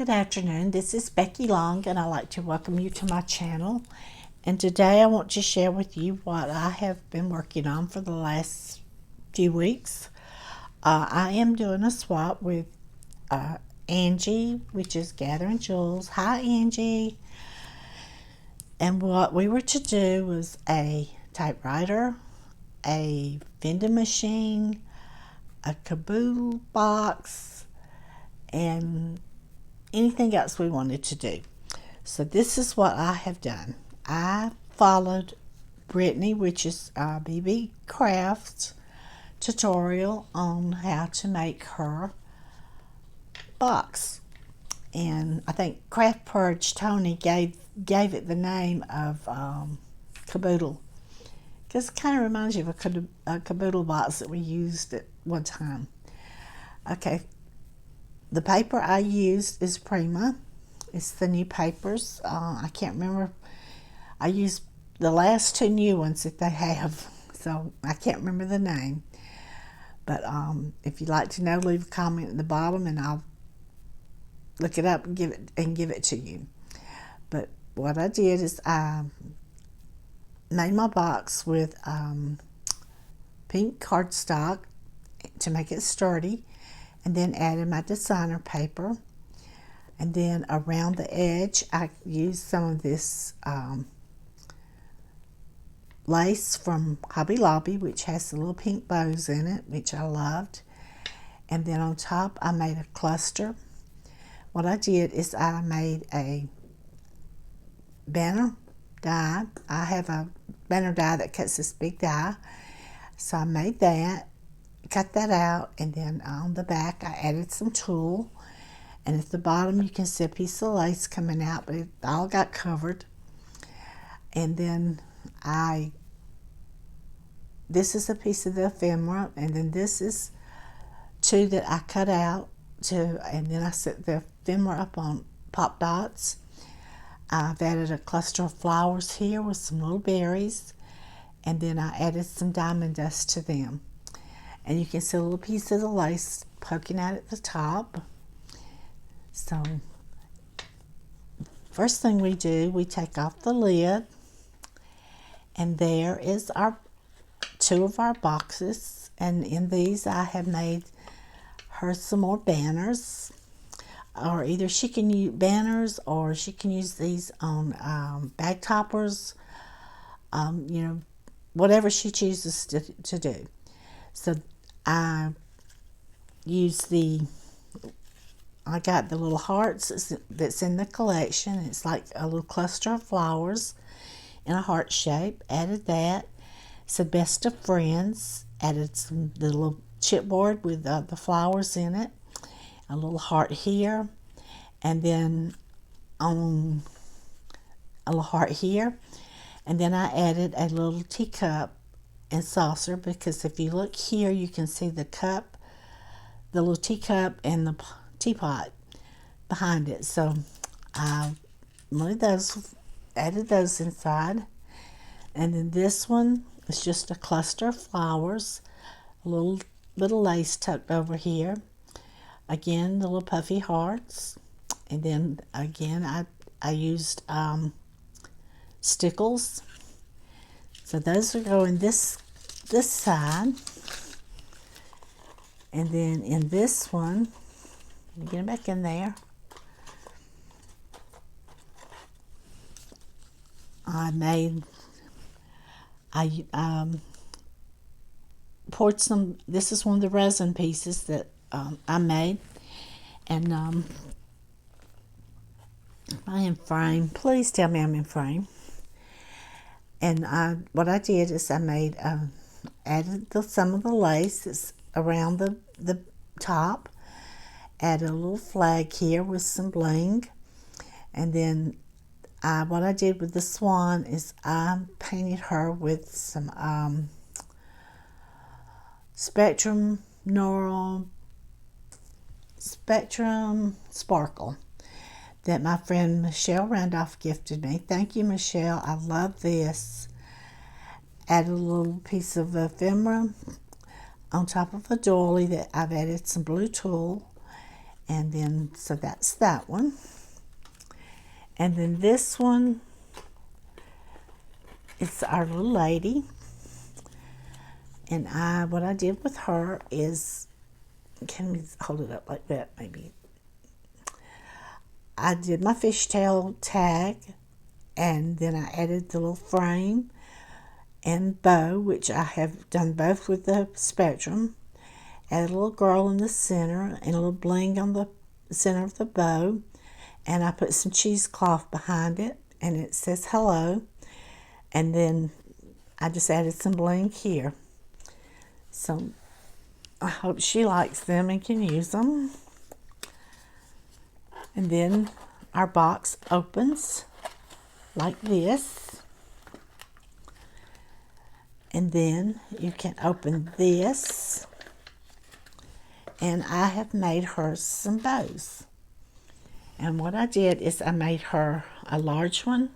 Good afternoon, this is Becky Long and I'd like to welcome you to my channel. And today I want to share with you what I have been working on for the last few weeks. I am doing a swap with Angie, which is Gathering Jewels. Hi Angie. And what we were to do was a typewriter, a vending machine, a Caboodle box, and anything else we wanted to do. So this is what I have done. I followed Brittany, which is BB Crafts tutorial on how to make her box. And I think Craft Purge Tony gave it the name of Caboodle, because it kind of reminds you of a Caboodle box that we used at one time. Okay, the paper I used is Prima. It's the new papers. I can't remember. I used the last two new ones that they have, so I can't remember the name. But if you'd like to know, leave a comment in the bottom and I'll look it up and give it to you. But what I did is I made my box with pink cardstock to make it sturdy, and then added my designer paper. And then around the edge I used some of this lace from Hobby Lobby, which has the little pink bows in it, which I loved. And then on top I made a cluster. What I did is I made a banner die. I have a banner die that cuts this big die, so I made that, cut that out, and then on the back I added some tulle, and at the bottom you can see a piece of lace coming out, but it all got covered. And then this is a piece of the ephemera, and then this is two that I cut out too, and then I set the ephemera up on pop dots. I've added a cluster of flowers here with some little berries, and then I added some diamond dust to them. And you can see a little piece of the lace poking out at the top. So first thing we do, we take off the lid, and there is our two of our boxes, and in these I have made her some more banners, or either she can use banners or she can use these on bag toppers, whatever she chooses to do. So I got the little hearts that's in the collection. It's like a little cluster of flowers in a heart shape. Added that. So best of friends. Added the little chipboard with the flowers in it. A little heart here, and then a little heart here, and then I added a little teacup and saucer, because if you look here you can see the cup, the little teacup, and the teapot behind it. So I added those inside. And then this one is just a cluster of flowers, a little lace tucked over here. Again, the little puffy hearts. And then again I used stickles. So those are going this side. And then in this one, let me get them back in there. I poured some, this is one of the resin pieces that I made, and I am frame. Please tell me I'm in frame. And what I did is I made added some of the lace that's around the top. Added a little flag here with some bling, and then what I did with the swan is I painted her with some Spectrum Sparkle that my friend Michelle Randolph gifted me. Thank you, Michelle. I love this. Added a little piece of ephemera on top of a doily that I've added some blue tulle, And then, so that's that one. And then this one, it's our little lady. And what I did with her is, can we hold it up like that maybe? I did my fishtail tag, and then I added the little frame and bow, which I have done both with the Spectrum. Added a little girl in the center and a little bling on the center of the bow. And I put some cheesecloth behind it, and it says hello. And then I just added some bling here. So I hope she likes them and can use them. And then our box opens like this. And then you can open this. And I have made her some bows. And what I did is I made her a large one.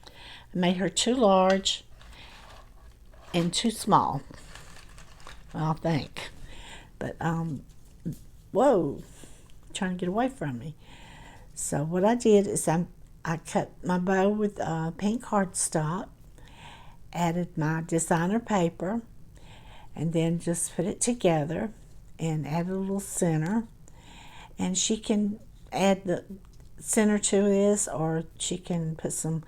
I made her too large and too small. Well, I think. But, whoa, trying to get away from me. So what I did is I cut my bow with pink cardstock, added my designer paper, and then just put it together and add a little center. And she can add the center to this, or she can put some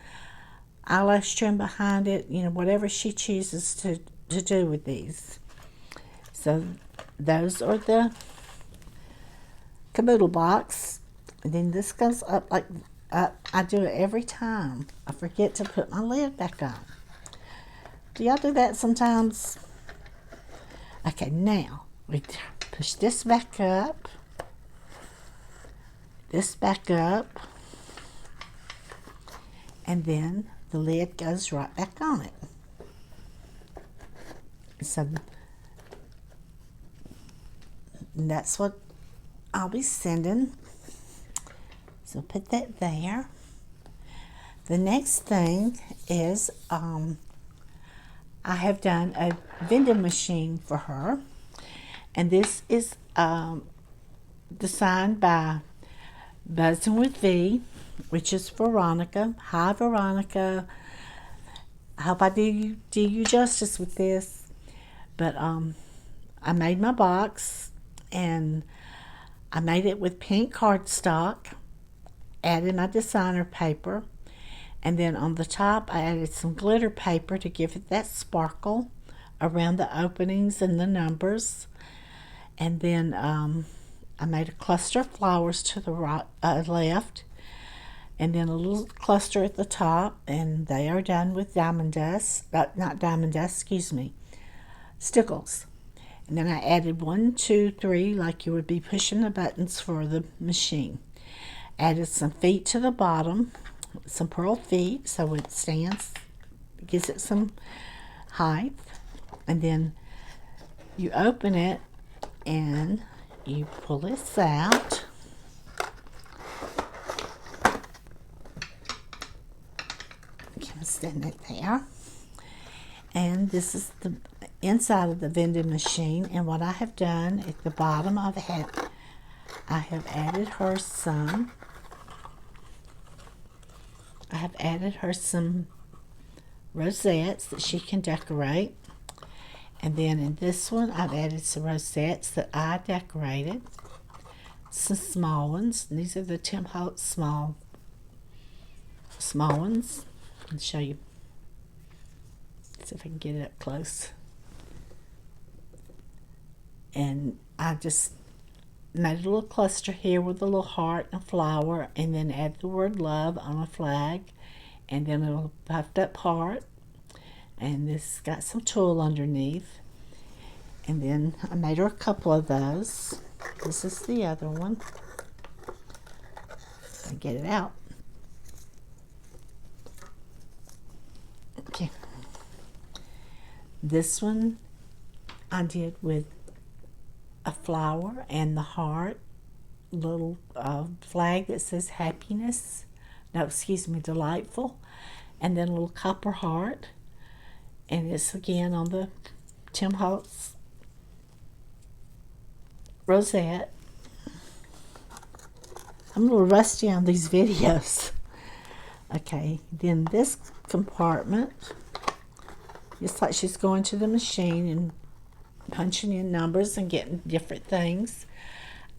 eyelash trim behind it, you know, whatever she chooses to do with these. So those are the Caboodle Box. And then this goes up like I do it every time. I forget to put my lid back on. Do y'all do that sometimes? Okay, now we push this back up, this back up, and then the lid goes right back on it. So that's what I'll be sending. So put that there. The next thing is I have done a vending machine for her. And this is designed by Buzzing with V, which is Veronica. Hi, Veronica. I hope I do you justice with this. But I made my box, and I made it with pink cardstock, added my designer paper, and then on the top I added some glitter paper to give it that sparkle around the openings and the numbers. And then I made a cluster of flowers to the right, left, and then a little cluster at the top, and they are done with diamond dust, not diamond dust, excuse me, stickles. And then I added 1, 2, 3, like you would be pushing the buttons for the machine. Added some feet to the bottom, some pearl feet, so it stands, gives it some height. And then you open it and you pull this out. Can stand it there. And this is the inside of the vending machine. And what I have done at the bottom, I have added her some. I have added her some rosettes that she can decorate. And then in this one, I've added some rosettes that I decorated. Some small ones. And these are the Tim Holtz small ones. I'll show you. See if I can get it up close. And I just made a little cluster here with a little heart and a flower, and then add the word love on a flag, and then a little puffed up heart. And this got some tulle underneath. And then I made her a couple of those. This is the other one. I get it out. Okay. This one I did with a flower and the heart, little flag that says happiness. No, excuse me, delightful. And then a little copper heart. And it's again on the Tim Holtz rosette. I'm a little rusty on these videos. Okay, then this compartment, just like she's going to the machine and punching in numbers and getting different things,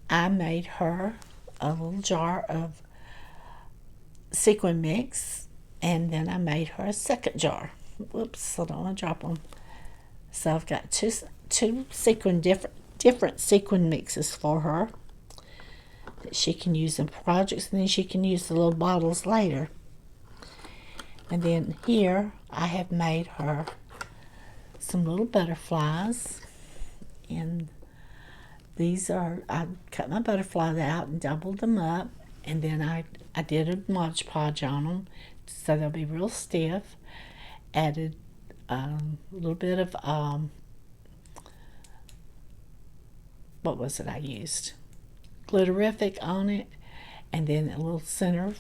I made her a little jar of sequin mix, and then I made her a second jar. Whoops, I don't want to drop them. So I've got two sequin different sequin mixes for her that she can use in projects, and then she can use the little bottles later. And then here I have made her some little butterflies, and these are, I cut my butterflies out and doubled them up, and then I did a Mod Podge on them so they'll be real stiff. Added a little bit of what was it I used? Glitterific on it, and then a little center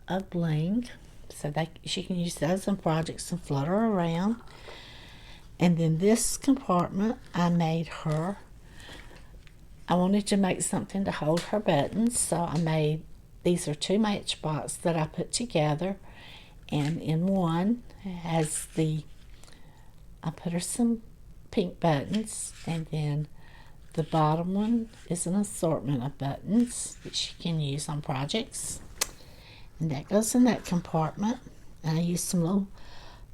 of bling so that she can use those in projects and flutter around. And then this compartment, I made her, I wanted to make something to hold her buttons, so I made, these are two matchboxes that I put together, and in one has the, I put her some pink buttons, and then the bottom one is an assortment of buttons that she can use on projects, and that goes in that compartment. And I used some little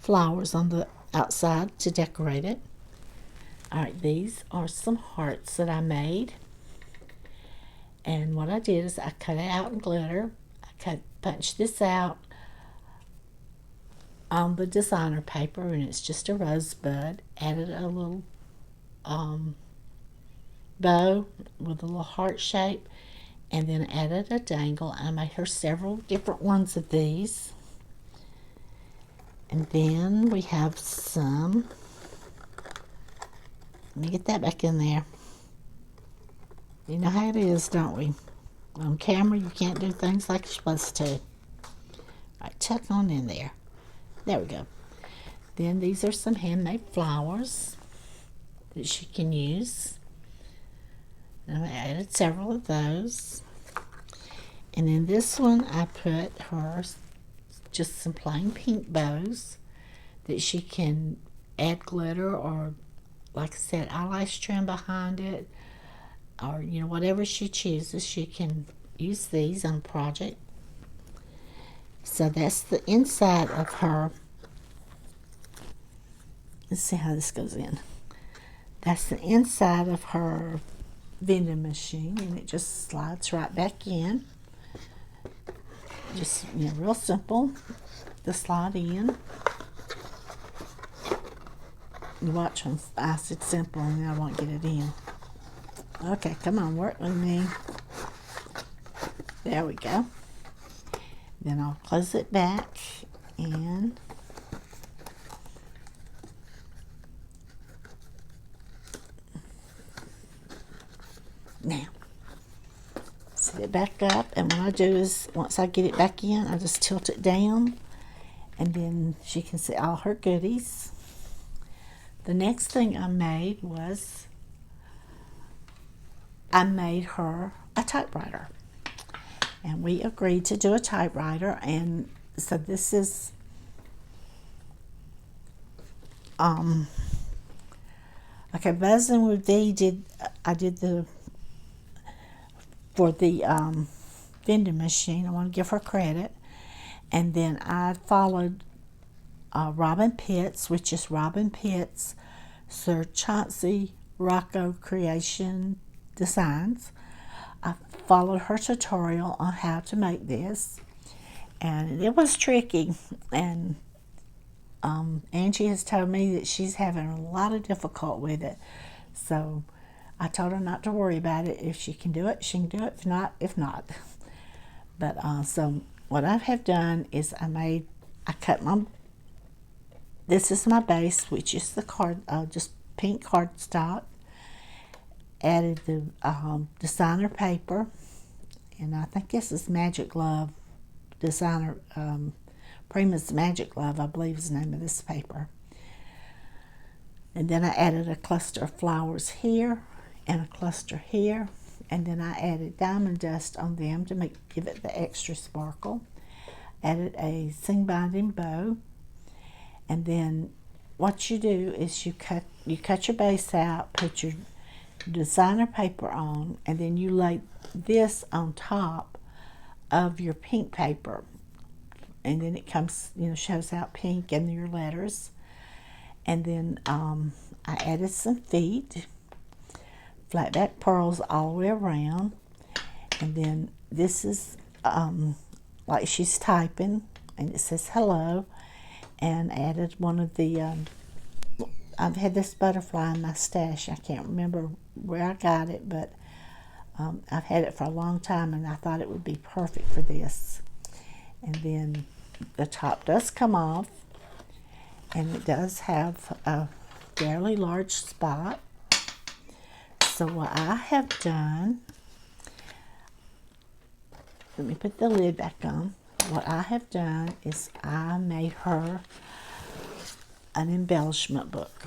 flowers on the outside to decorate it. Alright, these are some hearts that I made, and what I did is I cut it out in glitter. I punched this out on the designer paper, and it's just a rosebud. Added a little bow with a little heart shape, and then added a dangle. I made her several different ones of these. And then we have some, let me get that back in there. You know how it is, don't we? On camera you can't do things like you're supposed to. Alright, tuck on in there. There we go. Then these are some handmade flowers that she can use. And I added several of those. And in this one I put her just some plain pink bows that she can add glitter, or like I said, eyelash trim behind it, or you know, whatever she chooses, she can use these on a project. So that's the inside of her. Let's see how this goes in. That's the inside of her vending machine, and it just slides right back in. Just, you know, real simple to slide in. You watch when I said simple and I won't get it in. Okay, come on, work with me. There we go. Then I'll close it back, and now set it back up, and what I do is once I get it back in, I just tilt it down, and then she can see all her goodies. The next thing I made was I made her a typewriter, and we agreed to do a typewriter. And so this is okay, Buzzing with V I did the for the vending machine. I want to give her credit. And then I followed Robin Pitts, which is Robin Pitts, Sir Chauncey Rocco Creation Designs. I followed her tutorial on how to make this, and it was tricky, and Angie has told me that she's having a lot of difficulty with it, so I told her not to worry about it. If she can do it, she can do it. If not. But so what I have done is I cut my, this is my base, which is the card, just pink cardstock. Added the designer paper, and I think this is Magic Glove designer, Prima's Magic Glove, I believe is the name of this paper. And then I added a cluster of flowers here and a cluster here, and then I added diamond dust on them to give it the extra sparkle. Added a seam binding bow, and then what you do is you cut your base out, put your designer paper on, and then you lay this on top of your pink paper, and then it comes, shows out pink and your letters. And then I added some feet, flat back pearls all the way around, and then this is like she's typing, and it says hello, and added one of the I've had this butterfly in my stash. I can't remember where I got it, but I've had it for a long time, and I thought it would be perfect for this. And then the top does come off, and it does have a fairly large spot. So what I have done, let me put the lid back on. What I have done is I made her an embellishment book.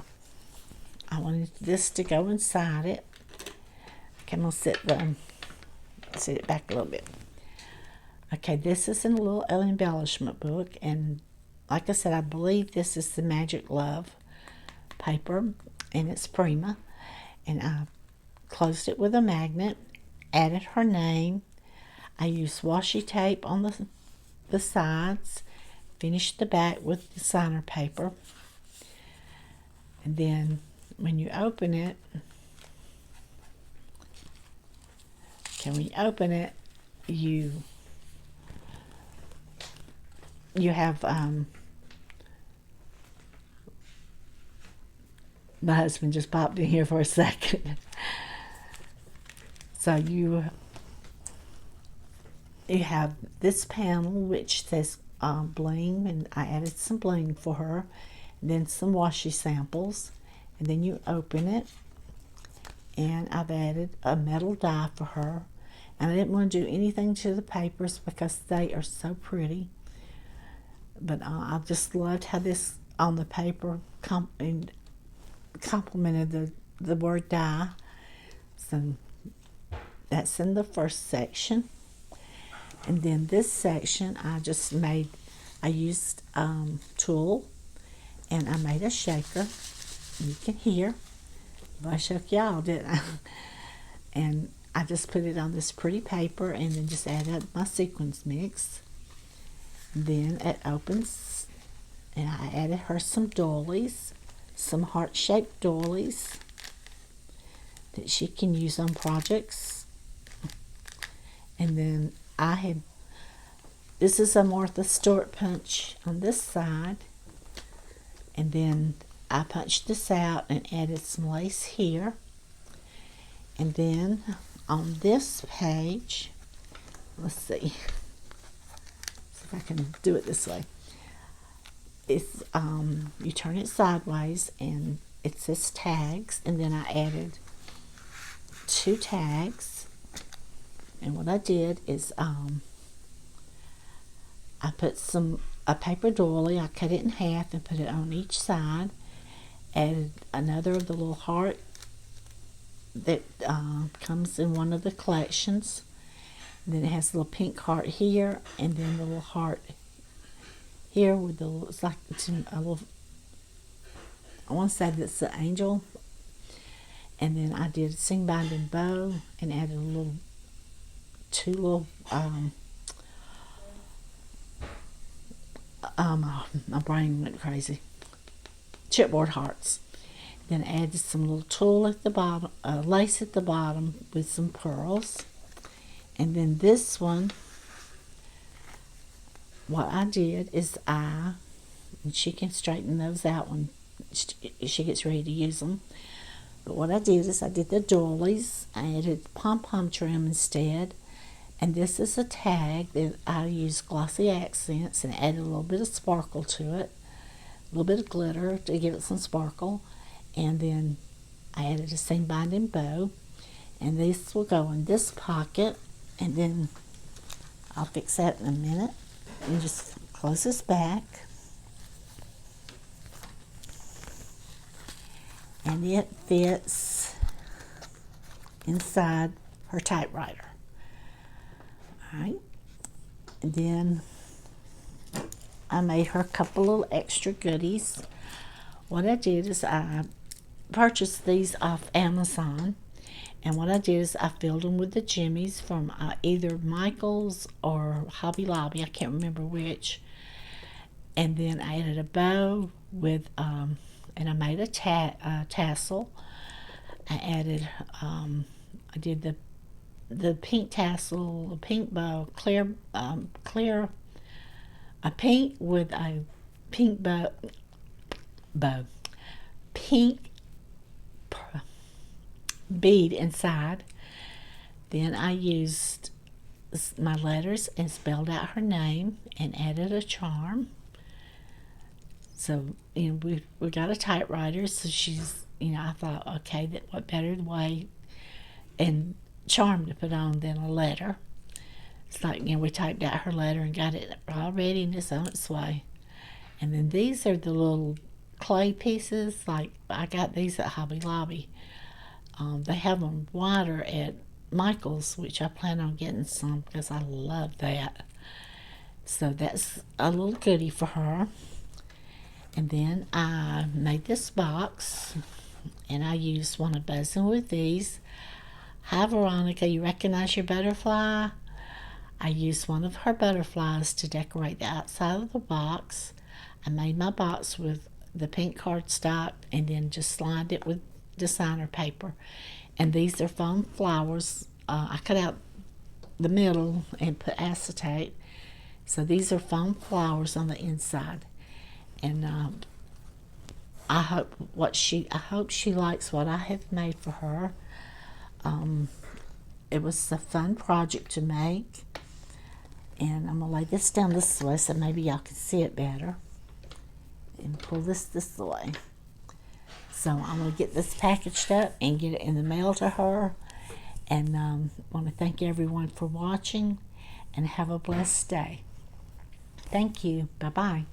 I wanted this to go inside it. Okay, I'm going to sit it back a little bit. Okay, this is a little embellishment book, and like I said, I believe this is the Magic Love paper, and it's Prima. And I closed it with a magnet, added her name. I used washi tape on the sides, finished the back with designer paper. And then when you open it, you have my husband just popped in here for a second. So you have this panel which says bling, and I added some bling for her, and then some washi samples, and then you open it, and I've added a metal die for her, and I didn't want to do anything to the papers because they are so pretty, but I just loved how this on the paper complemented the word die. So that's in the first section. And then this section I used tulle, and I made a shaker. You can hear. I shook y'all, didn't I? And I just put it on this pretty paper, and then just added my sequins mix. Then it opens, and I added her some doilies, some heart-shaped doilies that she can use on projects. And then this is a Martha Stewart punch on this side, and then I punched this out and added some lace here. And then on this page, let's see if I can do it this way. It's you turn it sideways, and it says tags, and then I added 2 tags. And what I did is I put a paper doily. I cut it in half and put it on each side. Added another of the little heart that comes in one of the collections. And then it has a little pink heart here, and then the little heart here with it's like a little, I want to say that's the angel. And then I did a seam binding bow and added two little my brain went crazy, chipboard hearts. Then added some little tulle at the bottom, lace at the bottom with some pearls. And then this one, what I did is and she can straighten those out when she gets ready to use them. But what I did is I did the doilies. I added pom-pom trim instead. And this is a tag that I used glossy accents and added a little bit of sparkle to it. A little bit of glitter to give it some sparkle. And then I added a seam binding bow. And this will go in this pocket. And then I'll fix that in a minute. And just close this back. And it fits inside her typewriter. Alright, and then I made her a couple little extra goodies. What I did is I purchased these off Amazon, and what I did is I filled them with the jimmies from either Michael's or Hobby Lobby, I can't remember which. And then I added a bow with, and I made a tassel. I added, I did the pink tassel, a pink bow, clear, a pink with a pink bow, pink bead inside. Then I used my letters and spelled out her name and added a charm. So, you know, we got a typewriter, so she's, you know, I thought, okay, that what better way and charm to put on than a letter. It's like, you know, we typed out her letter and got it all ready and it's on its way. And then these are the little clay pieces. Like, I got these at Hobby Lobby. They have them wider at Michael's, which I plan on getting some because I love that. So that's a little goodie for her. And then I made this box, and I used one of buzzing with these. Hi, Veronica, you recognize your butterfly? I used one of her butterflies to decorate the outside of the box. I made my box with the pink cardstock and then just lined it with designer paper. And these are foam flowers. I cut out the middle and put acetate. So these are foam flowers on the inside. And I hope she likes what I have made for her. It was a fun project to make. And I'm going to lay this down this way so maybe y'all can see it better. And pull this way. So I'm going to get this packaged up and get it in the mail to her. And I want to thank everyone for watching and have a blessed day. Thank you. Bye-bye.